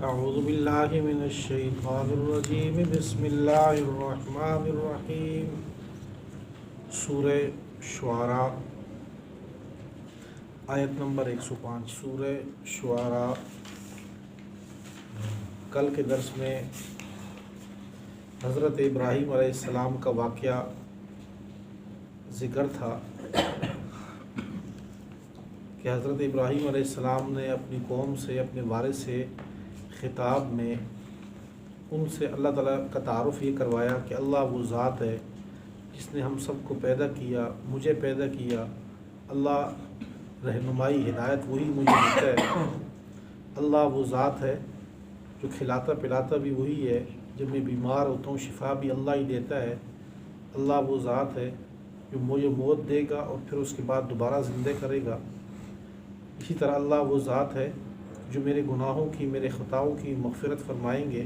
اعوذ باللہ من الشیطان الرجیم بسم اللہ الرحمن الرحیم۔ سورہ شعراء آیت نمبر 105۔ سورہ شعراء کل کے درس میں حضرت ابراہیم علیہ السلام کا واقعہ ذکر تھا کہ حضرت ابراہیم علیہ السلام نے اپنی قوم سے، اپنے وارث سے خطاب میں ان سے اللہ تعالیٰ کا تعارف یہ کروایا کہ اللہ وہ ذات ہے جس نے ہم سب کو پیدا کیا، مجھے پیدا کیا۔ اللہ رہنمائی، ہدایت وہی مجھے دیتا ہے۔ اللہ وہ ذات ہے جو کھلاتا پلاتا بھی وہی ہے، جب میں بیمار ہوتا ہوں شفا بھی اللہ ہی دیتا ہے۔ اللہ وہ ذات ہے جو مجھے موت دے گا اور پھر اس کے بعد دوبارہ زندہ کرے گا۔ اسی طرح اللہ وہ ذات ہے جو میرے گناہوں کی، میرے خطاؤں کی مغفرت فرمائیں گے۔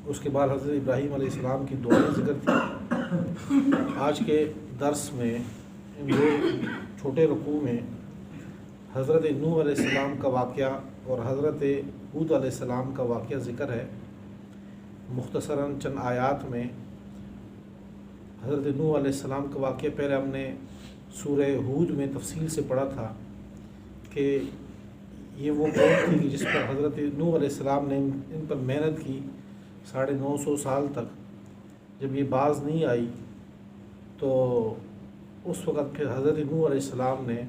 اس کے بعد حضرت ابراہیم علیہ السلام کی دعائیں ذکر تھی۔ آج کے درس میں ان دو چھوٹے رکوع میں حضرت نوح علیہ السلام کا واقعہ اور حضرت ہود علیہ السلام کا واقعہ ذکر ہے۔ مختصراً چند آیات میں حضرت نوح علیہ السلام کا واقعہ پہلے ہم نے سورہ ہود میں تفصیل سے پڑھا تھا کہ یہ وہ قوم تھی کہ جس پر حضرت نوح علیہ السلام نے ان پر محنت کی 950 سال تک۔ جب یہ باز نہیں آئی تو اس وقت پھر حضرت نوح علیہ السلام نے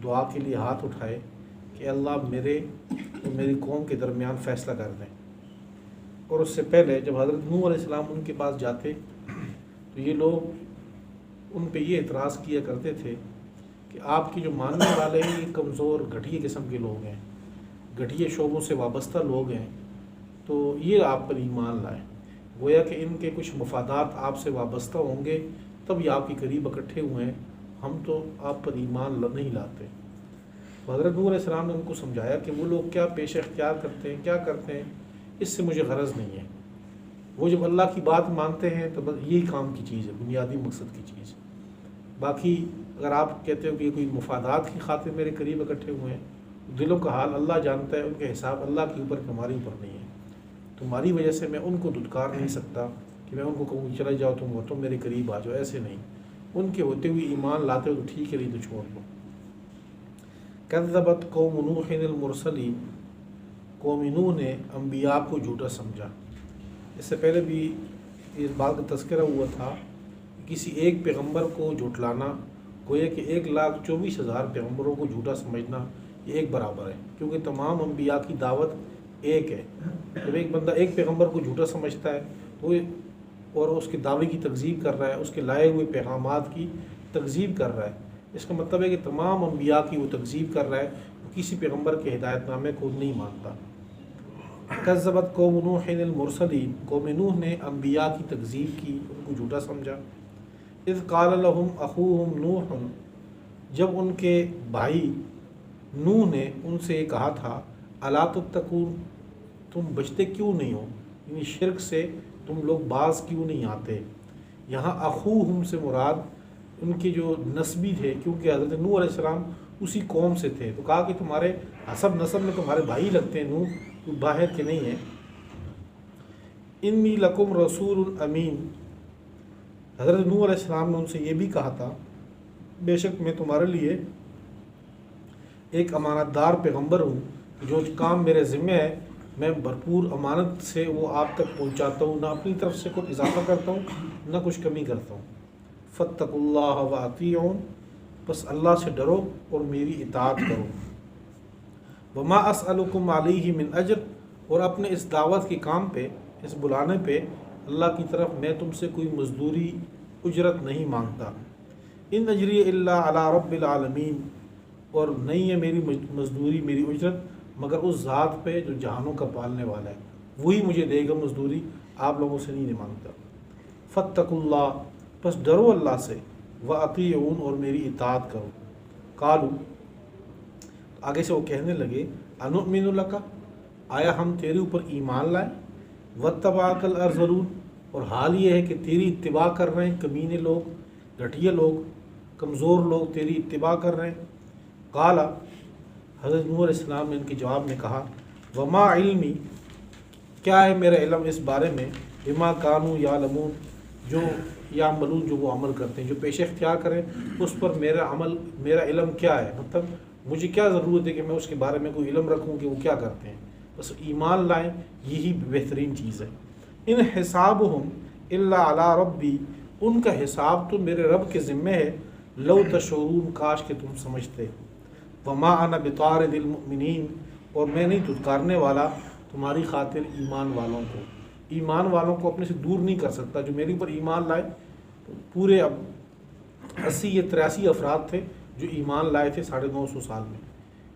دعا کے لیے ہاتھ اٹھائے کہ اللہ میرے اور میری قوم کے درمیان فیصلہ کر دیں۔ اور اس سے پہلے جب حضرت نوح علیہ السلام ان کے پاس جاتے تو یہ لوگ ان پہ یہ اعتراض کیا کرتے تھے کہ آپ کی جو ماننے والے ہیں یہ کمزور گھٹیے قسم کے لوگ ہیں، گھٹیے شعبوں سے وابستہ لوگ ہیں، تو یہ آپ پر ایمان لائیں۔ گویا کہ ان کے کچھ مفادات آپ سے وابستہ ہوں گے تب یہ آپ کے قریب اکٹھے ہوئے ہیں، ہم تو آپ پر ایمان نہیں لاتے۔ تو حضرت نوح علیہ السلام نے ان کو سمجھایا کہ وہ لوگ کیا پیش اختیار کرتے ہیں، کیا کرتے ہیں، اس سے مجھے غرض نہیں ہے۔ وہ جب اللہ کی بات مانتے ہیں تو بس یہی کام کی چیز ہے، بنیادی مقصد کی چیز۔ باقی اگر آپ کہتے ہو کہ یہ کوئی مفادات کی خاطر میرے قریب اکٹھے ہوئے ہیں، دلوں کا حال اللہ جانتا ہے، ان کے حساب اللہ کے اوپر ہمارے اوپر نہیں ہے۔ تمہاری وجہ سے میں ان کو دھتکار نہیں سکتا کہ میں ان کو کہوں چلے جاؤ تم میرے قریب آ جاؤ، ایسے نہیں۔ ان کے ہوتے ہوئے ایمان لاتے ہو تو ٹھیک ہے، نہیں تو چھوڑ دو۔ کذبت قوم نوح المرسلین، قوم نوح نے انبیاء کو جھوٹا سمجھا۔ اس سے پہلے بھی اس بات کا تذکرہ ہوا تھا کہ کسی ایک پیغمبر کو جھٹلانا گویا کہ 1,24,000 پیغمبروں کو جھوٹا سمجھنا یہ ایک برابر ہے، کیونکہ تمام انبیاء کی دعوت ایک ہے۔ جب ایک بندہ ایک پیغمبر کو جھوٹا سمجھتا ہے تو اور اس کے دعوے کی تکذیب کر رہا ہے، اس کے لائے ہوئے پیغامات کی تکذیب کر رہا ہے، اس کا مطلب ہے کہ تمام انبیاء کی وہ تکذیب کر رہا ہے، وہ کسی پیغمبر کے ہدایت نامے کو نہیں مانتا۔ کذبت قوم نوح المرسلین، قوم نوح نے انبیاء کی تکذیب کی، ان کو جھوٹا سمجھا۔ اذ قال لهم اخوهم نوح، جب ان کے بھائی نوح نے ان سے یہ کہا تھا الا تتقون، تم بچتے کیوں نہیں ہو، یعنی شرک سے تم لوگ باز کیوں نہیں آتے۔ یہاں اخوہم سے مراد ان کے جو نسبی تھے، کیونکہ حضرت نوح علیہ السلام اسی قوم سے تھے، تو کہا کہ تمہارے حسب نسب میں تمہارے بھائی لگتے ہیں، نوح تو باہر کے نہیں ہیں۔ انی لکم رسول امین، حضرت نوح علیہ السلام نے ان سے یہ بھی کہا تھا بے شک میں تمہارے لیے ایک امانت دار پیغمبر ہوں، جو کام میرے ذمہ ہے میں بھرپور امانت سے وہ آپ تک پہنچاتا ہوں، نہ اپنی طرف سے کچھ اضافہ کرتا ہوں نہ کچھ کمی کرتا ہوں۔ فاتقوا اللہ واطیعون، بس اللہ سے ڈرو اور میری اطاعت کرو۔ وما اسألکم علیہ من اجر، اور اپنے اس دعوت کے کام پہ، اس بلانے پہ اللہ کی طرف میں تم سے کوئی مزدوری اجرت نہیں مانگتا۔ ان اجری الا علی رب العالمین، اور نہیں ہے میری مزدوری، میری اجرت مگر اس ذات پہ جو جہانوں کا پالنے والا ہے، وہی مجھے دے گا مزدوری، آپ لوگوں سے نہیں مانگتا۔ فاتقوا اللہ، بس ڈرو اللہ سے، واطیعون، اور میری اطاعت کرو۔ قالوا، آگے سے وہ کہنے لگے انؤمن لک، آیا ہم تیرے اوپر ایمان لائیں، واتبعک الارذلون، اور حال یہ ہے کہ تیری اتباع کر رہے ہیں کمینے لوگ، گھٹیا لوگ، کمزور لوگ تیری اتباع کر رہے ہیں۔ قال، حضرت نوح علیہ السلام نے ان کے جواب میں کہا وما علمی کیا ہے میرا علم اس بارے میں، بما کانوا یعلمون جو یعملون جو وہ عمل کرتے ہیں، جو پیش اختیار کریں اس پر میرا علم کیا ہے، مطلب مجھے کیا ضرورت ہے کہ میں اس کے بارے میں کوئی علم رکھوں کہ وہ کیا کرتے ہیں، بس ایمان لائیں، یہی بہترین چیز ہے۔ ان حسابہم الا علی ربی ان کا حساب تو میرے رب کے ذمے ہے، لو تشعرون کاش کہ تم سمجھتے۔ وما انا بطارد المؤمنین اور میں نہیں دھتکارنے والا تمہاری خاطر ایمان والوں کو اپنے سے دور نہیں کر سکتا۔ جو میرے اوپر ایمان لائے پورے 80 یا 83 افراد تھے جو ایمان لائے تھے 950 سال میں۔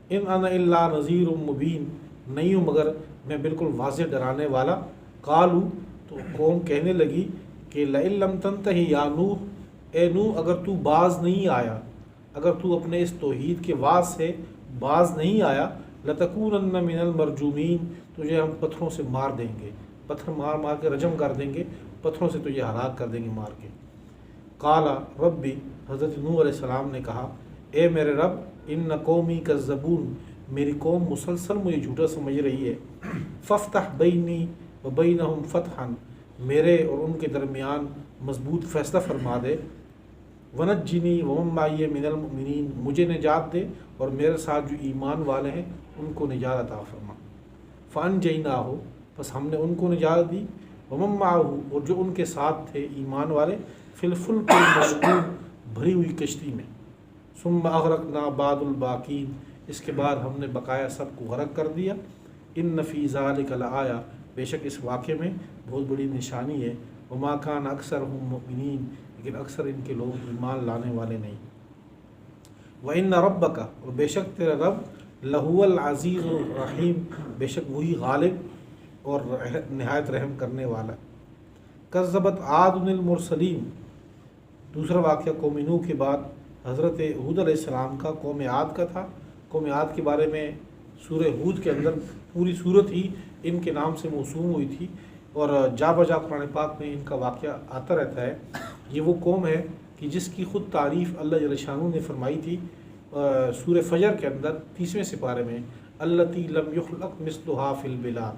ان انا الا نذیر مبین نہیں ہوں مگر میں بالکل واضح ڈرانے والا۔ قالو تو قوم کہنے لگی کہ لئن لم تنتہی یا نوح اے نوح اگر تو باز نہیں آیا، اگر تو اپنے اس توحید کے واز سے باز نہیں آیا، لتکونن من المرجومین تجھے ہم پتھروں سے مار دیں گے، پتھر مار کے رجم کر دیں گے، پتھروں سے تجھے ہلاک کر دیں گے مار کے۔ قال ربی حضرت نوح علیہ السلام نے کہا اے میرے رب ان قومی کذبون میری قوم مسلسل مجھے جھوٹا سمجھ رہی ہے، فافتح بینی و بینہم فتحا میرے اور ان کے درمیان مضبوط فیصلہ فرما دے، ونجنی ومن معی من المؤمنین مجھے نجات دے اور میرے ساتھ جو ایمان والے ہیں ان کو نجات عطا فرما۔ فانجیناہ بس ہم نے ان کو نجات دی، ومن معہ اور جو ان کے ساتھ تھے ایمان والے، فی الفلک المشحون بھری ہوئی کشتی میں، ثم اغرقنا بعد الباقین اس کے بعد ہم نے بقایا سب کو غرق کر دیا۔ ان فی ذلک لآیہ بے شک اس واقعے میں بہت بڑی نشانی ہے، وما کان اکثرهم مؤمنین لیکن اکثر ان کے لوگ ایمان لانے والے نہیں۔ وَإِنَّ رَبَّكَ اور بے شک تیرا رب لَهُوَ الْعَزِيزُ الرَّحِيمُ بے شک وہی غالب اور نہایت رحم کرنے والا۔ کذبت عاد المرسلین دوسرا واقعہ قوم نوح کے بعد حضرت ہود علیہ السلام کا قوم عاد کا تھا۔ قوم عاد کے بارے میں سورہ ہود کے اندر پوری صورت ہی ان کے نام سے موسوم ہوئی تھی اور جا بجا قرآن پاک میں ان کا واقعہ آتا رہتا ہے۔ یہ وہ قوم ہے کہ جس کی خود تعریف اللہ جل شانہ نے فرمائی تھی سورہ فجر کے اندر 30ویں سپارے میں، التی لم یخلق مثلها فی البلاد۔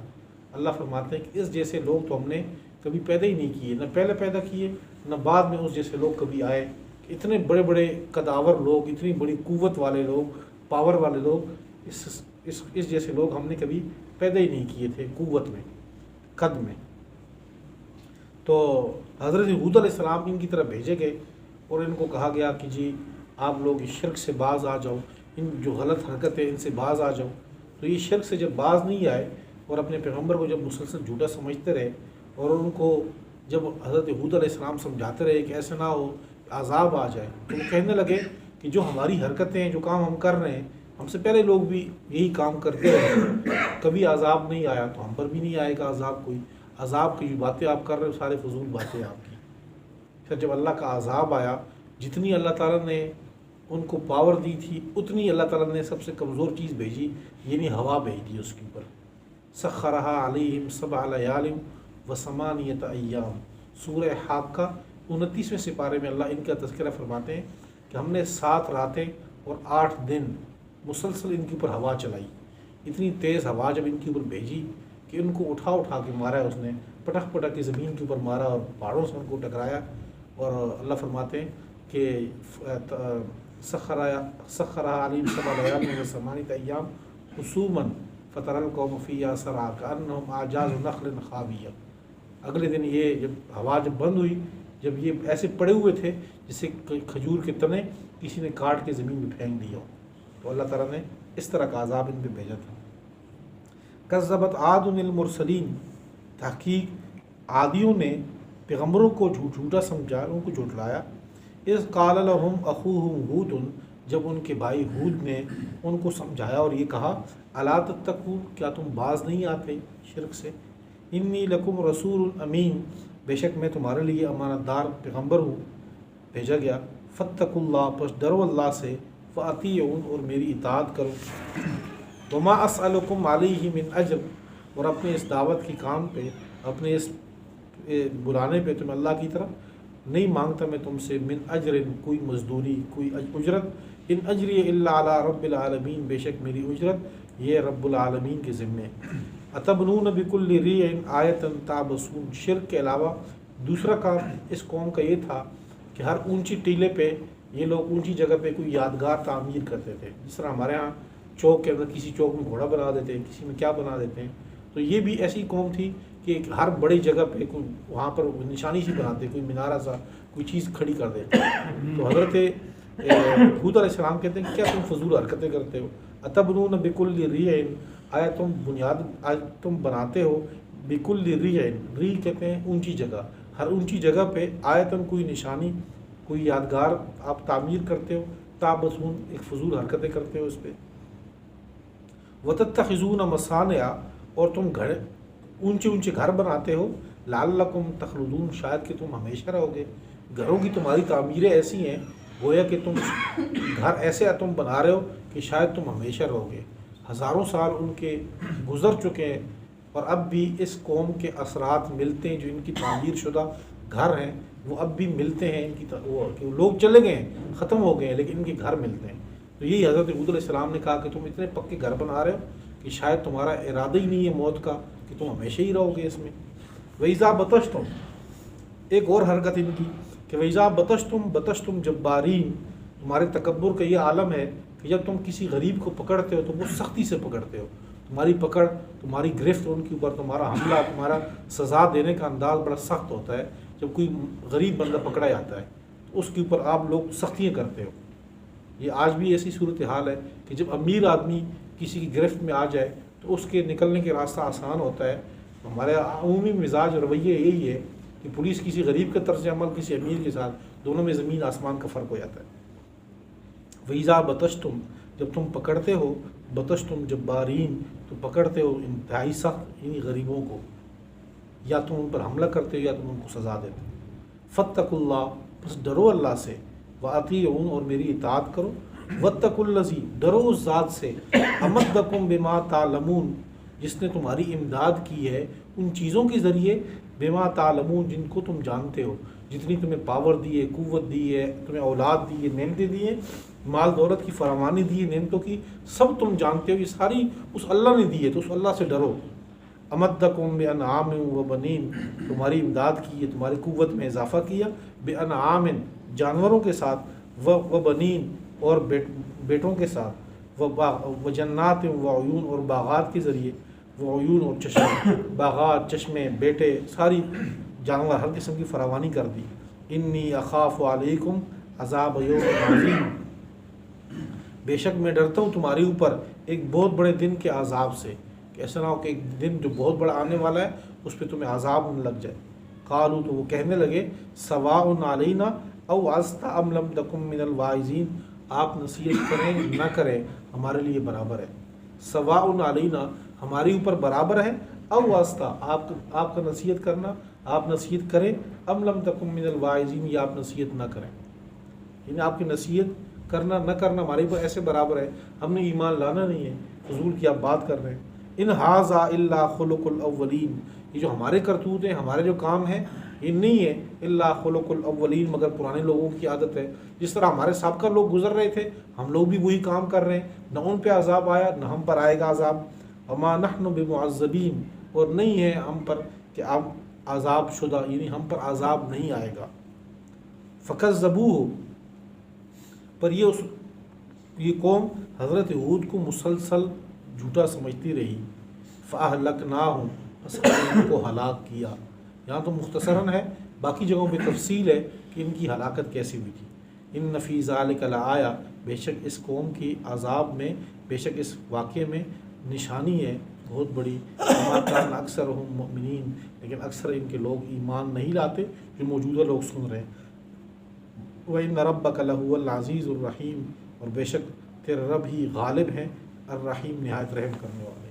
اللہ فرماتے ہیں کہ اس جیسے لوگ تو ہم نے کبھی پیدا ہی نہیں کیے، نہ پہلے پیدا کیے نہ بعد میں اس جیسے لوگ کبھی آئے۔ اتنے بڑے بڑے قداور لوگ، اتنی بڑی قوت والے لوگ، پاور والے لوگ، اس جیسے لوگ ہم نے کبھی پیدا ہی نہیں کیے تھے قوت میں، قد میں۔ تو حضرت ہود علیہ السلام ان کی طرف بھیجے گئے اور ان کو کہا گیا کہ جی آپ لوگ اس شرک سے باز آ جاؤ، ان جو غلط حرکت ہے ان سے باز آ جاؤ۔ تو یہ شرک سے جب باز نہیں آئے اور اپنے پیغمبر کو جب مسلسل جھوٹا سمجھتے رہے اور ان کو جب حضرت ہود علیہ السلام سمجھاتے رہے کہ ایسے نہ ہو عذاب آ جائے، تو وہ کہنے لگے کہ جو ہماری حرکتیں ہیں، جو کام ہم کر رہے ہیں، ہم سے پہلے لوگ بھی یہی کام کرتے رہے، کبھی عذاب نہیں آیا تو ہم پر بھی نہیں آئے گا عذاب کوئی۔ عذاب کی جو باتیں آپ کر رہے ہو سارے فضول باتیں آپ کی۔ پھر جب اللہ کا عذاب آیا، جتنی اللہ تعالیٰ نے ان کو پاور دی تھی اتنی اللہ تعالیٰ نے سب سے کمزور چیز بھیجی، یعنی ہوا بھیج دی اس کے اوپر۔ سخرھا علیہم 7 لیال و8 ایام سورہ حاقہ 29ویں سپارے میں اللہ ان کا تذکرہ فرماتے ہیں کہ ہم نے 7 راتیں اور 8 دن مسلسل ان کے اوپر ہوا چلائی۔ اتنی تیز ہوا جب ان کے اوپر بھیجی کہ ان کو اٹھا اٹھا کے مارا ہے اس نے، پٹک پٹک کے زمین کے اوپر مارا اور پہاڑوں سے ان کو ٹکرایا۔ اور اللہ فرماتے ہیں کہ سخرھا علیہم 7 لیال و8 ایام حسوما فتری القوم فیہا صرعی کأنہم اعجاز نخل خاویہ۔ اگلے دن یہ جب ہوا جب بند ہوئی، جب یہ ایسے پڑے ہوئے تھے جسے کھجور کے تنے کسی نے کاٹ کے زمین میں پھینک دیا ہو، تو اللہ تعالیٰ نے اس طرح کا عذاب ان پہ بھیجا تھا۔ کذبت عاد المرسلین تحقیق عادیوں نے پیغمبروں کو جھوٹا سمجھا، ان کو جھٹلایا۔ اذ قال لهم اخوهم ہود جب ان کے بھائی ہود نے ان کو سمجھایا اور یہ کہا الا تتقون کیا تم باز نہیں آتے شرک سے، انی لکم رسول امین بے شک میں تمہارے لیے امانت دار پیغمبر ہوں بھیجا گیا، فاتقوا اللہ پس ڈرو اللہ سے، فاطیعون اور میری اطاعت کرو، وما اسألکم علیہ من اجر اور اپنے اس دعوت کی کام پہ، اپنے اس بلانے پہ تمہیں اللہ کی طرف نہیں مانگتا میں تم سے من اجر کوئی مزدوری کوئی اجرت، ان اجری الا علی رب العالمین بے شک میری اجرت یہ رب العالمین کے ذمے. اتبنون بکل ریع آیۃ تعبثون. شرک کے علاوہ دوسرا کام اس قوم کا یہ تھا کہ ہر اونچی ٹیلے پہ یہ لوگ اونچی جگہ پہ کوئی یادگار تعمیر کرتے تھے. جس طرح ہمارے ہاں چوک کے اندر کسی چوک میں گھوڑا بنا دیتے ہیں, کسی میں کیا بنا دیتے ہیں, تو یہ بھی ایسی قوم تھی کہ ہر بڑی جگہ پہ کوئی وہاں پر نشانی سی بناتے, کوئی مینارہ سا کوئی چیز کھڑی کر دیتے. تو حضرت ہود علیہ السلام کہتے ہیں کہ کیا تم فضول حرکتیں کرتے ہو. اتبنون بکل ریع, آیا تم بنیاد آج تم بناتے ہو بکل ریع, ری کہتے ہیں اونچی جگہ, ہر اونچی جگہ پہ آیتن کوئی نشانی کوئی یادگار آپ تعمیر کرتے ہو. تعبثون ایک فضول حرکتیں کرتے ہو اس پہ. وتتخذون مصانع, اور تم گھر اونچے اونچے گھر بناتے ہو. لعلکم تخلدون, شاید کہ تم ہمیشہ رہو گے. گھروں کی تمہاری تعمیریں ایسی ہیں گویا کہ تم گھر ایسے تم بنا رہے ہو کہ شاید تم ہمیشہ رہو گے. ہزاروں سال ان کے گزر چکے ہیں اور اب بھی اس قوم کے اثرات ملتے ہیں. جو ان کی تعمیر شدہ گھر ہیں وہ اب بھی ملتے ہیں. ان کی کہ لوگ چلے گئے ہیں, ختم ہو گئے ہیں, لیکن ان کے گھر ملتے ہیں. تو یہی حضرت ہود علیہ السلام نے کہا کہ تم اتنے پکے گھر بنا رہے ہو کہ شاید تمہارا ارادہ ہی نہیں ہے موت کا, کہ تم ہمیشہ ہی رہو گے اس میں. وَإِذَا بَطَشْتُمْ, ایک اور حرکت ان کی کہ وَإِذَا بَطَشْتُمْ جَبَّارِينَ, تمہارے تکبر کا یہ عالم ہے کہ جب تم کسی غریب کو پکڑتے ہو تو وہ سختی سے پکڑتے ہو. تمہاری پکڑ, تمہاری گرفت ان کے اوپر, تمہارا حملہ, تمہارا سزا دینے کا انداز بڑا سخت ہوتا ہے. جب کوئی غریب بندہ پکڑا جاتا ہے تو اس کے اوپر آپ لوگ سختیاں کرتے ہو. یہ آج بھی ایسی صورتحال ہے کہ جب امیر آدمی کسی کی گرفت میں آ جائے تو اس کے نکلنے کے راستہ آسان ہوتا ہے. ہمارے عمومی مزاج رویہ یہی ہے کہ پولیس کسی غریب کا طرز عمل کسی امیر کے ساتھ, دونوں میں زمین آسمان کا فرق ہو جاتا ہے. وَإِذَا بَطَشْتُمْ, جب تم پکڑتے ہو, بطشتم جبارین, تو پکڑتے ہو انتہائی سخت انہی غریبوں کو, یا تم ان پر حملہ کرتے ہو یا تم ان کو سزا دیتے ہو. فاتقوا اللہ, بس ڈرو اللہ سے. وَأَطِیعُونَ, اور میری اطاعت کرو. وَاتَّقُوا الَّذِی, ڈرو اس ذات سے. أَمَدَّکُم بِمَا تَعْلَمُونَ, جس نے تمہاری امداد کی ہے ان چیزوں کے ذریعے. بِمَا تَعْلَمُونَ, جن کو تم جانتے ہو, جتنی تمہیں پاور دی ہے, قوت دی ہے, تمہیں اولاد دی ہے, نعمتیں دی ہیں, مال دولت کی فراوانی دی ہے, نعمتوں کی, سب تم جانتے ہو, یہ ساری اس اللہ نے دی ہے, تو اس اللہ سے ڈرو. امدکم بانعام وبنین, تمہاری امداد کی ہے, تمہاری قوت میں اضافہ کیا. بانعام, جانوروں کے ساتھ, وبنین, اور بیٹوں کے ساتھ, وجنات وعیون, اور باغات کے ذریعے, وعیون, اور چشمے, باغات, چشمے, بیٹے, ساری جانور, ہر قسم کی فراوانی کر دی. انی اخاف علیکم عذاب یوم عظیم, بے شک میں ڈرتا ہوں تمہارے اوپر ایک بہت بڑے دن کے عذاب سے, کہ ایسا نہ ہو کہ ایک دن جو بہت بڑا آنے والا ہے اس پہ تمہیں عذاب نہ لگ جائے. قالوا, تو وہ کہنے لگے, سواء علینا او وعظت ام لم تکن من الواعظین, آپ نصیحت کریں نہ کریں ہمارے لیے برابر ہے. سواء علینا, ہمارے اوپر برابر ہے. او وعظت, آپ کا نصیحت کرنا, آپ نصیحت کریں. ام لم تکن من الواعظین, یا آپ نصیحت نہ کریں, یعنی آپ کی نصیحت کرنا نہ کرنا ہمارے اوپر ایسے برابر ہے. ہم نے ایمان لانا نہیں ہے, فضول کی آپ بات کر رہے ہیں. ان ھذا الا خلق الاولین, یہ جو ہمارے کرتوت ہیں, ہمارے جو کام ہیں, یہ نہیں ہے الا خلق الاولین, مگر پرانے لوگوں کی عادت ہے. جس طرح ہمارے سابقہ لوگ گزر رہے تھے, ہم لوگ بھی وہی کام کر رہے ہیں. نہ ان پہ عذاب آیا نہ ہم پر آئے گا عذاب. وما نحن بمعذبین, اور نہیں ہے ہم پر کہ آپ عذاب شدہ, یعنی ہم پر عذاب نہیں آئے گا. فکذبوہ, پر یہ قوم حضرت ہود کو مسلسل جھوٹا سمجھتی رہی. فاہلکناہم, بس ہم نے ان کو ہلاک کیا. یہاں تو مختصراً ہے, باقی جگہوں پہ تفصیل ہے کہ ان کی ہلاکت کیسی ہوئی تھی. ان فی ذالک لآیہ, بے شک اس قوم کی عذاب میں, بے شک اس واقعے میں نشانی ہے بہت بڑی. وما کان اکثرہم مؤمنین, لیکن اکثر ان کے لوگ ایمان نہیں لاتے جو موجودہ لوگ سن رہے ہیں. وَإِنَّ رَبَّكَ لَهُوَ الْعَزِيزُ الرَّحِيمُ, اور بے شک تیرا رب ہی غالب ہے, الرحیم, نہایت رحم کرنے والا.